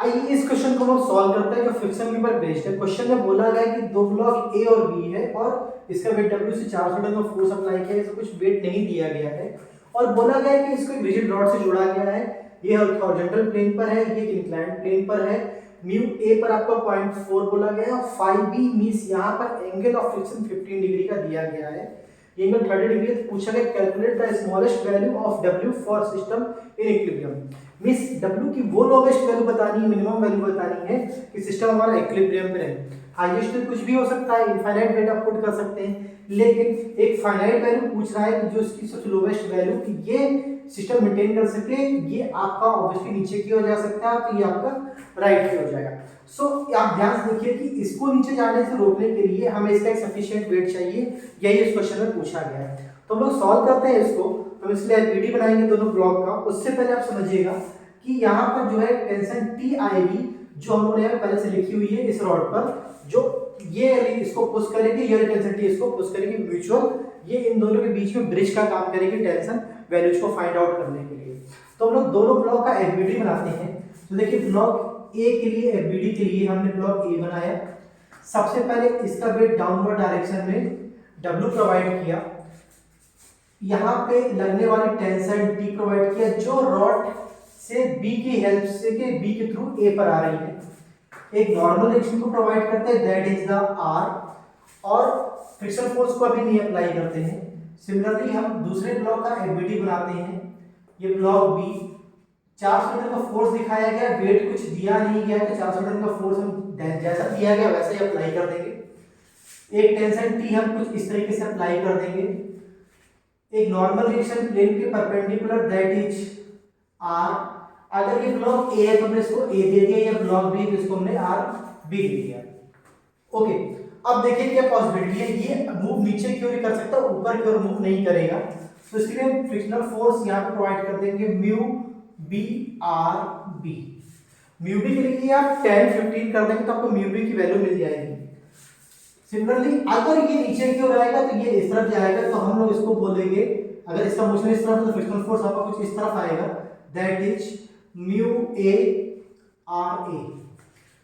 आइए इस क्वेश्चन को हम सॉल्व करते हैं जो फ्रिक्शन के ऊपर बेस्ड है। क्वेश्चन में बोला गया है कि दो ब्लॉक ए और बी है और इसका वेट डब्ल्यू से 400 न्यूटन का फोर्स अप्लाई किया है, इसको कुछ वेट नहीं दिया गया है और बोला गया है कि इसको एक रिजिड रॉड से जोड़ा गया है। ये हॉरिजॉन्टल प्लेन पर है, ये इंक्लाइंड प्लेन पर है। म्यू ए पर आपको 0.4 बोला गया है और फाई बी मींस यहाँ पर एंगल ऑफ फ्रिक्शन 15 डिग्री का दिया गया है। ये एंगल 30 डिग्री है। पूछा गया calculate the smallest value of W for system in equilibrium. Means W की वो लोवेस्ट वैल्यू बतानी है, मिनिमम वैल्यू बतानी है कि सिस्टम हमारा इक्विलिब्रियम में रहे। हाईएस्ट तो कुछ भी हो सकता है, इनफाइनाइट वेट आप पुट कर सकते हैं, लेकिन एक फाइनाइट वैल्यू पूछ रहा है कि जो इसकी सबसे लोवेस्ट वैल्यू कि ये सिस्टम मेंटेन कर सके। ये आपका ऑब्वियसली नीचे की ओर जा सकता है तो ये आपका राइट की ओर जाएगा। सो आप ध्यान से देखिए कि इसको नीचे जाने से रोकने के लिए हमें इसका एक सफिशिएंट वेट चाहिए, यही इस क्वेश्चन में पूछा गया है। तो हम लोग सॉल्व करते हैं इसको। तो इसलिए एलपीडी बनाएंगे दोनों ब्लॉक का। उससे पहले आप समझिएगा कि यहाँ पर जो है टेंशन टी आएगी जो हम लोगों ने पहले से लिखी हुई है इस रॉड पर, जो ये इसको पुश करेगी, ये टेंशन टी इसको पुश करेगी म्यूचुअल, ये इन दोनों के बीच में ब्रिज का काम करेगी टेंशन वैल्यूज को फाइंड आउट करने के लिए। तो हम लोग दोनों ब्लॉक का एफबीडी बनाते हैं। तो देखिए ब्लॉक ए के लिए एफबीडी के लिए हमने ब्लॉक ए बनाया। सबसे पहले इसका वेट डाउनवर्ड डायरेक्शन में डब्ल्यू प्रोवाइड किया, यहाँ पे लगने वाली टेंशन टी प्रोवाइड किया जो रॉड से बी की हेल्प से के बी के थ्रू ए पर आ रही है। एक नॉर्मल रिएक्शन को प्रोवाइड करते हैं दैट इज द आर, और फ्रिक्शन फोर्स को अभी नहीं अप्लाई करते हैं। सिमिलरली हम दूसरे ब्लॉक का एफबीडी बनाते हैं। ये ब्लॉक बी 400 न्यूटन का फोर्स दिखाया गया, वेट कुछ दिया नहीं गया तो 400 न्यूटन का फोर्स हम जैसा दिया गया वैसे ही अप्लाई कर देंगे। एक टेंशन टी हम कुछ इस तरीके से अप्लाई कर देंगे। एक नॉर्मल रिएक्शन प्लेन के परपेंडिकुलर दैट इज आर। अगर ये ब्लॉक ए है तो हमने इसको ए दे दिया, या ब्लॉक बी तो इसको हमने आर बी दे दिया। ओके, अब देखिए क्या पॉसिबिलिटी है, ये मूव नीचे की ओर कर सकता है, ऊपर की ओर मूव नहीं करेगा। तो इसके लिए हम फ्रिक्शनल फोर्स यहाँ पे प्रोवाइड कर देंगे mu B R B. Mu B के लिए आप 10-15 कर देंगे तो आपको म्यू बी की वैल्यू मिल जाएगी। सिमिलरली अगर ये नीचे की ओर आएगा तो ये इस तरफ जाएगा, तो हम लोग इसको बोलेंगे, अगर इसका मोशन इस तरफ है तो फ्रिक्शनल फोर्स आपका कुछ इस तरफ आएगा that is mu A R A,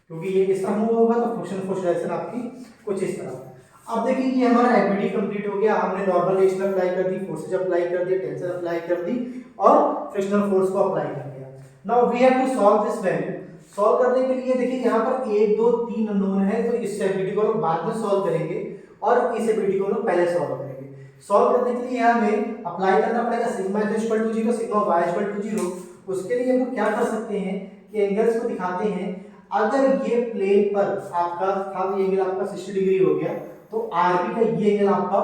क्योंकि ये इस तरह मूव होगा तो फ्रिक्शनल फोर्स डायरेक्शन आपकी कुछ इस तरह। अब देखिए ये हमारा एफबीडी कंप्लीट हो गया। हमने नॉर्मल रिएक्शन अप्लाई कर दी, फोर्सेज अप्लाई कर दी, टेंशन अप्लाई कर दी और फ्रिक्शनल फोर्स को अप्लाई कर दिया। Now we have to solve this value. Solve करने के लिए देखिए यहाँ पर 1 2 3 अननोन है, तो इस एफबीडी को हम बाद में सॉल्व करेंगे और इस एफबीडी को हम पहले सॉल्व करेंगे। सॉल्व करने के लिए हमें अप्लाई करना पड़ेगा sigma x equal to 0, sigma y equal to 0। उसके लिए हम क्या कर सकते हैं कि एंगल्स को दिखाते हैं। अगर ये प्लेन पर आपका था, ये एंगल आपका 60 डिग्री हो गया, तो आरबी का ये एंगल आपका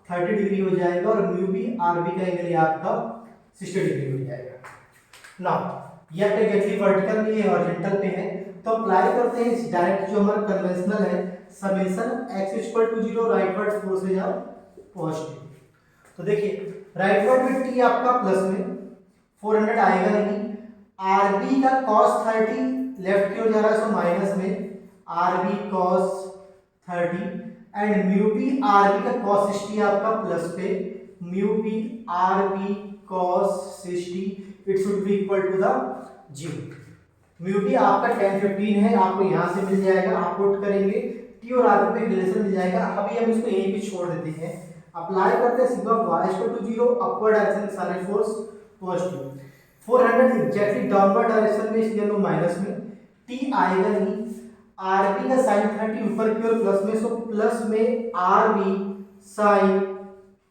30 डिग्री हो जाएगा और म्यू बी आरबी का एंगल ये आपका 60 डिग्री हो जाएगा। नाउ ये एग्जैक्टली वर्टिकल में ये हॉरिजॉन्टल पे है, तो अप्लाई करते हैं इस डायरेक्ट जो हमारा कन्वेंशनल है summation x equal to 0 rightward forces are positive. तो देखिए राइटवर्ड में t आपका प्लस में 400 आएगा नहीं, आरबी का cos 30 लेफ्ट की ओर जा रहा है, सो माइनस में RB cos 30 and mu B RB का cos 60 आपका प्लस पे mu B RB cos 60 it should be equal to the 0। Mu B आपका 10-15 है, आपको यहां से मिल जाएगा, आप पुट करेंगे टी और आरबी पे रिलेशन मिल जाएगा। अभी हम इसको यहीं पे छोड़ देते हैं। अप्लाई करते हैं sigma y equal to 0, upward direction में सारे force positive. 400 exactly downward direction में, इसलिए हम माइनस में, टी आएगा नहीं, आरबी का साइन 30 ऊपर की ओर प्लस में, सो प्लस में RB sine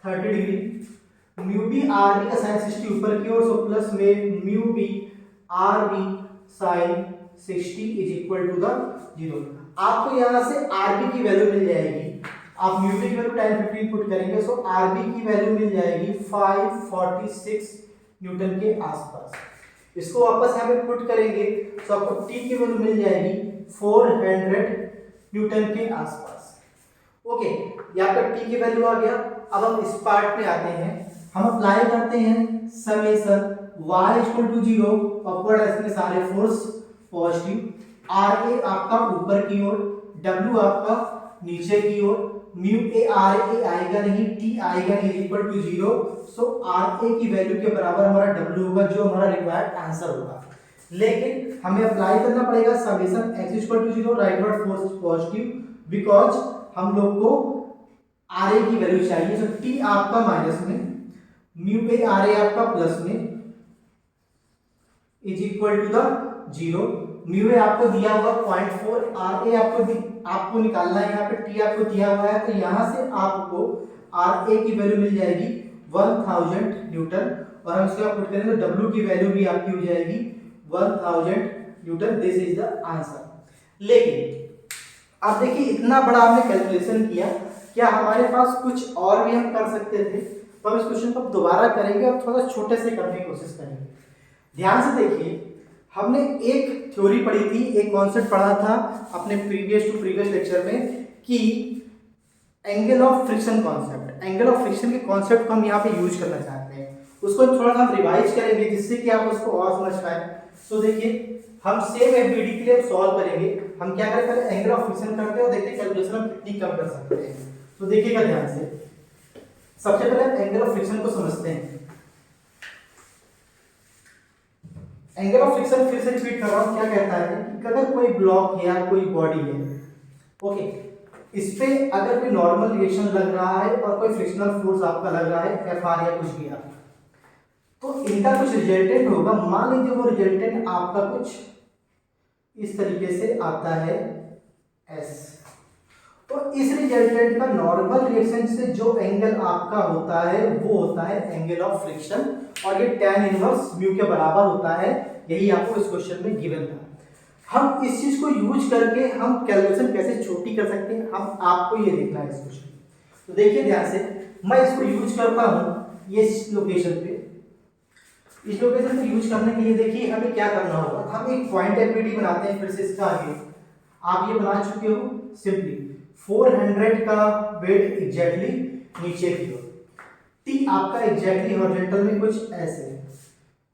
30 degree, mu B RB का साइन 60 ऊपर की ओर, सो प्लस में mu B RB sine 60 is equal to the 0। आपको यहां से आरबी की वैल्यू मिल जाएगी, आप म्यू बी की वैल्यू 10-15 पुट करेंगे, सो आरबी की वैल्यू मिल जाएगी 546 न्यूटन के आसपास। इसको वापस यहाँ पे पुट करेंगे तो आपको टी की वैल्यू मिल जाएगी 400 न्यूटन के आसपास। ओके, यहाँ पर टी की वैल्यू आ गया। अब हम इस पार्ट पे आते हैं, हम अप्लाई करते हैं summation y equal to 0, upward direction में सारे फोर्स पॉजिटिव, आर ए आपका ऊपर की ओर, w आपका नीचे की ओर, म्यू ए आर ए आएगा नहीं, टी आएगा नहीं, equal to 0, so R A की वैल्यू के बराबर हमारा w होगा जो हमारा रिक्वायर्ड आंसर होगा। लेकिन हमें अप्लाई करना पड़ेगा summation x equal to 0, rightward force positive, because हम लोग को आर ए की वैल्यू चाहिए। तो टी आपका माइनस में, म्यू ए आर ए आपका प्लस में, is equal to the 0। Mu A आपको दिया हुआ 0.4, आर ए आपको निकालना है, यहाँ पे टी आपको दिया हुआ है, तो यहाँ से आपको आर ए की वैल्यू मिल जाएगी 1000 न्यूटन, और हम इसको पुट करेंगे तो डब्ल्यू की वैल्यू भी आपकी हो जाएगी 1000 Newton. This is the answer. लेकिन अब देखिए इतना बड़ा हमने कैलकुलेशन किया, क्या हमारे पास कुछ और भी हम कर सकते थे? तो हम इस क्वेश्चन को दोबारा करेंगे और थोड़ा छोटे से करने की कोशिश करेंगे। ध्यान से देखिए, हमने एक थ्योरी पढ़ी थी, एक कॉन्सेप्ट पढ़ा था अपने प्रीवियस लेक्चर में कि angle of friction concept, angle of friction के कॉन्सेप्ट को हम यहाँ पे यूज करना चाहते हैं। उसको थोड़ा सा हम रिवाइज करेंगे जिससे कि आप उसको और समझ पाए। तो देखिए हम सेम एफबीडी के लिए सॉल्व करेंगे। हम क्या करें, पहले एंगल ऑफ फ्रिक्शन करते हैं और देखते हैं कैलकुलेशन हम कितनी कम कर सकते हैं। तो देखिएगा ध्यान से, सबसे पहले एंगल ऑफ फ्रिक्शन को समझते हैं। एंगल ऑफ फ्रिक्शन फिर से रिपीट कर रहा हूं, क्या कहता है कि अगर कोई ब्लॉक है या कोई बॉडी है, ओके, इस पे अगर कोई नॉर्मल रिएक्शन लग रहा है और कोई फ्रिक्शनल फोर्स आपका लग रहा है एफ आर या कुछ भी आपका, तो इनका कुछ रिजल्टेंट होगा। मान लीजिए वो रिजल्टेंट आपका कुछ इस तरीके से आता है एस, तो इस रिजल्टेंट का नॉर्मल रिएक्शन से जो एंगल आपका होता है वो होता है एंगल ऑफ फ्रिक्शन, और ये tan इनवर्स म्यू के बराबर होता है। यही आपको इस क्वेश्चन में गिवन था। हम इस चीज को यूज करके हम कैलकुलेशन कैसे छोटी कर सकते हैं, हम आपको ये देखना है इस क्वेश्चन। तो देखिए ध्यान से, मैं इसको यूज करता हूं ये लोकेशन पे। इस लोकेशन पे यूज करने के लिए देखिए हमें क्या करना होगा, हम एक पॉइंट एफबीडी बनाते हैं। फिर से इसका आगे आप ये बना चुके हो, सिंपली 400 का वेट एग्जैक्टली नीचे की ओर, टी आपका एग्जैक्टली हॉरिजॉन्टल में कुछ ऐसे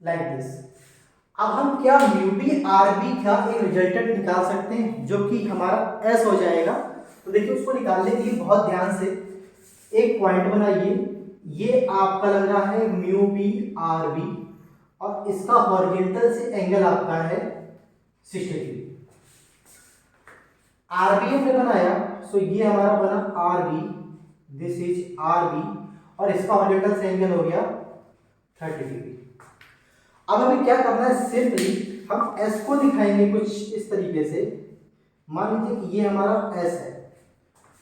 लाइक दिस। अब हम क्या म्यू बी आर बी का एक रिजल्टेंट निकाल सकते हैं जो कि हमारा एस हो जाएगा। तो देखिए उसको निकालने के लिए बहुत ध्यान से एक पॉइंट बनाइए। ये आपका लग रहा है म्यू बी आर बी, और इसका हॉरिजॉन्टल से एंगल आपका है 60 डिग्री। आरबी हमने बनाया, सो ये हमारा बना आरबी, दिस इज आरबी, और इसका हॉरिजॉन्टल से एंगल हो गया 30 डिग्री। अब हमें क्या करना है, सिंपली हम एस को दिखाएंगे कुछ इस तरीके से। मान लीजिए कि ये हमारा एस है,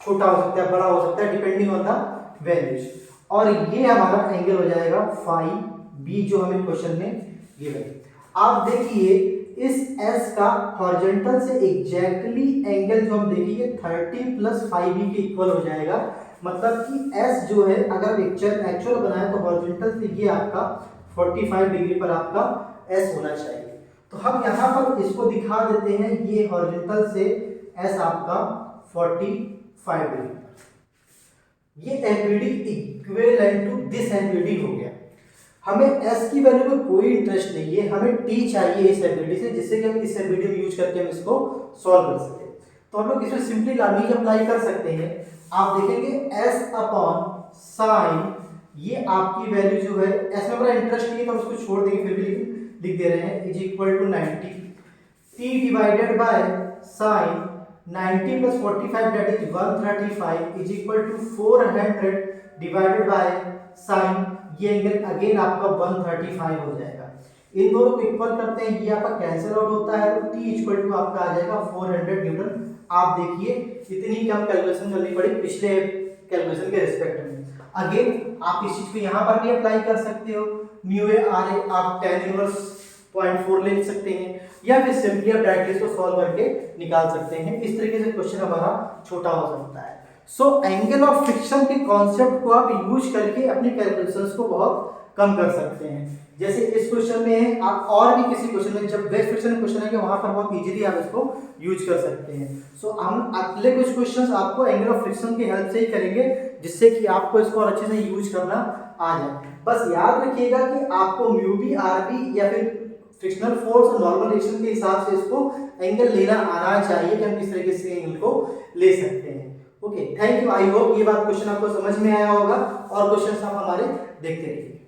छोटा हो सकता है, बड़ा हो सकता है, डिपेंडिंग ऑन द वैल्यूज, और ये हमारा एंगल हो जाएगा फाई बी जो हमें क्वेश्चन में गिवन। आप देखिए इस S का हॉरिजॉन्टल से एग्जैक्टली एंगल जो हम देखेंगे 30 प्लस 5b के इक्वल हो जाएगा। मतलब कि S जो है अगर एक्चुअल बनाए तो हॉरिजॉन्टल से ये आपका 45 डिग्री पर आपका S होना चाहिए। तो हम यहाँ पर इसको दिखा देते हैं, ये हॉरिजॉन्टल से S आपका 45 डिग्री पर। ये FBD equivalent to this FBD हो गया। हमें S की वैल्यू में कोई इंटरेस्ट नहीं है, हमें T चाहिए इस एफबीडी से, जिससे कि हम इस एफबीडी में यूज करके हम इसको सॉल्व कर सके। तो हम लोग इसमें सिंपली लामीज अप्लाई कर सकते हैं। आप देखेंगे S अपॉन साइन, ये आपकी वैल्यू जो है, S में हमारा इंटरेस्ट नहीं है तो हम उसको छोड़ देंगे, फिर भी लिख दे रहे हैं, is equal to 90 T divided by sine 90 plus 45 that is 135 is equal to 400 divided by sine, ये एंगल अगेन आपका 135 हो जाएगा। इन दोनों को इक्वल करते हैं, ये आपका कैंसिल आउट होता है, तो T इक्वल टू आपका आ जाएगा 400 न्यूटन। आप देखिए इतनी कम कैलकुलेशन करनी पड़ी पिछले कैलकुलेशन के रिस्पेक्ट में। अगेन आप इस चीज को यहाँ पर भी अप्लाई कर सकते हो, म्यू ए आर ए आप tan इनवर्स 0.4 ले सकते हैं, या फिर सिंपली आप डायरेक्टली इसको सॉल्व करके निकाल सकते हैं। इस तरीके से क्वेश्चन हमारा छोटा हो सकता है। सो एंगल ऑफ फ्रिक्शन के कॉन्सेप्ट को आप यूज करके अपनी कैलकुलेशंस को बहुत कम कर सकते हैं। जैसे इस क्वेश्चन में है, आप और भी किसी क्वेश्चन में, जब बेस्ट फ्रिक्शन क्वेश्चन है कि वहां पर बहुत इजीली आप इसको यूज कर सकते हैं। सो हम अगले कुछ क्वेश्चंस आपको एंगल ऑफ फ्रिक्शन की हेल्प से ही करेंगे, जिससे कि आपको इसको और अच्छे से यूज करना आ जाए। बस याद रखिएगा कि आपको म्यू बी आर बी या फिर फ्रिक्शनल फोर्स और नॉर्मल रिएक्शन के हिसाब से इसको एंगल लेना आना चाहिए कि हम किस तरीके से एंगल को ले सकते हैं। Okay, thank you. I hope ये बात क्वेश्चन आपको समझ में आया होगा, और क्वेश्चन आप हमारे देखते रहिए।